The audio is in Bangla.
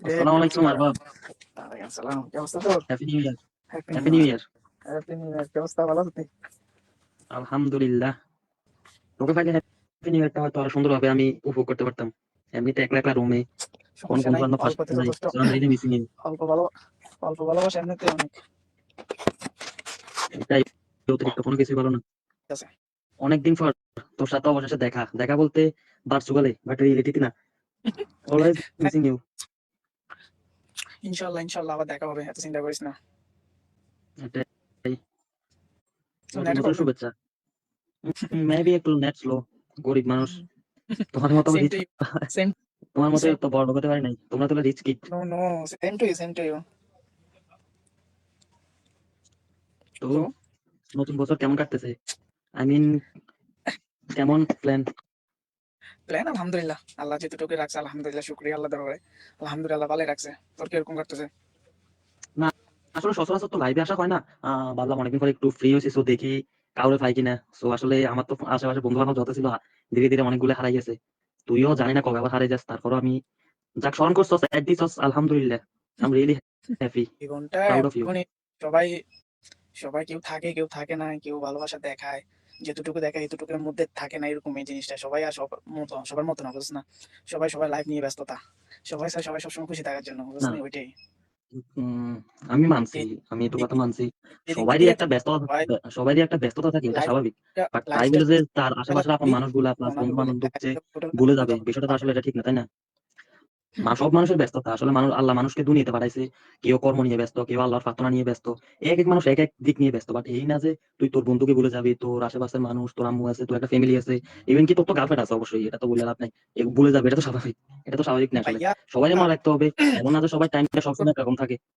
আসসালামু কি অবস্থা? আলাইকুম আরবাব। ওয়ালাইকুম আসসালাম। কি অবস্থা তোর? Happy new year. Happy new happy new year. Year. Happy new year. কি অবস্থা? ভালো আছিস? আলহামদুলিল্লাহ। তোকে পাইলে হ্যাপি নিউ ইয়ারটা হয়তো আরো সুন্দরভাবে আমি উপভোগ করতে পারতাম। এমনিতে একলা একলা রুমে কোন সমস্যা বন্ধু নাই, বান্ধব পাশে অল্পতে নাই, যথেষ্ট। So I'm really missing you. অল্প ভালো, অল্প ভালোবাসা এমনিতে অনেক এটাই, অতিরিক্ত কোনো কিছু ভালো না। আছে। অনেকদিন পর তোর সাথে অবশেষে দেখা দেখা বলতে ভার্চুয়ালি, বাট রিয়েলিটি না। Always missing you. ইনশাল্লাহ ইনশাল্লাহ আবার দেখা হবে, এত চিন্তা করিস না। এটাই। তো নতুন নেটের বছর প্রবলেম। শুভেচ্ছা। মেবি একটু নেট স্লো, গরিব মানুষ। তোমার মতো same rich, to you. Same তোমার মতো সেম। তো বড় হতে পারি নাই, তোমরা তো rich kid. No no, same to you, same to you. তো তো নতুন বছর কেমন কাটতেছে? আই মিন, কেমন প্ল্যান? প্ল্যান আলহামদুলিল্লাহ, আল্লাহ যেটুকু রাখছে আলহামদুলিল্লাহ, শুকরিয়া আল্লাহ দরবারে। আলহামদুলিল্লাহ ভালোই রাখছে। তোর কিরকম কাটতেছে? না, আসলে সচরাচর তো লাইভে আসা হয় না। ভাবলাম অনেকদিন পরে একটু ফ্রি হয়েছি, সো দেখি কাউরে পাই কিনা। সো আসলে আমার তো আশেপাশে বন্ধু বান্ধব যত ছিল, ধীরে ধীরে অনেকগুলো হারাই গেছে। তুইও জানি না কবে আবার হারাই যাস, তারপরও আমি যাক স্মরণ করছস, এট দিছস, আলহামদুলিল্লাহ। আই এম রিয়েলি হ্যাপি, জীবনটা প্রাউড অফ ইউ। এমনই। সবাই সবাই কেউ থাকে কেউ থাকে না, কেউ ভালোবাসা দেখায়, যেতটুকু দেখায় এতটুকুর মধ্যে থাকে না, এরকম এই জিনিসটা। সবাই আর সবার মতো না, বুঝছ না? সবাই সবার লাইফ নিয়ে ব্যস্ততা। সবাই চায় সবাই সবসময় খুশি থাকার জন্য, বুঝছ না, না? ওইটাই। উম, আমি মানছি, যে আমি তো দিক কথা মানছি। যেদিক সবারই দিয়ে একটা ব্যস্ততা, সবাই সবারই একটা ব্যস্ততা থাকে, এটা লাইফ স্বাভাবিক। বাট তাই বলে লাইফস্টাইল যে তার আশেপাশের আপন থাকবি, মানুষগুলা প্লাস তখন আমি বন্ধু বলি বান্ধব যে টোটাল ভুলে যাবে, তখন বিষয়টা তো আসলে পারফেক্ট। এটা ঠিক না, তাই না? সব মানুষের ব্যস্ততা, আসলে মানুষ, আল্লাহ মানুষকে দুনিয়াতে পাঠাইছে। কেউ কর্ম নিয়ে ব্যস্ত, কেউ আল্লাহর প্রার্থনা নিয়ে ব্যস্ত। এক এক মানুষ এক এক দিক নিয়ে ব্যস্ত, বাট এই না যে তুই তোর বন্ধুকে ভুলে যাবি, তোর আশেপাশের মানুষ, তোর আম্মু আছে, তোর একটা ফ্যামিলি আছে, ইভেন কি তোর তো গার্লফ্রেন্ড আছে, অবশ্যই এটা তো বলে লাভ নাই। ভুলে যাবে, এটা তো স্বাভাবিক। এটা তো স্বাভাবিক না আসলে। ভাইয়া সবাই মনে রাখতে হবে, এমন না যে সবাই টাইমটা সবসময় একরকম থাকে।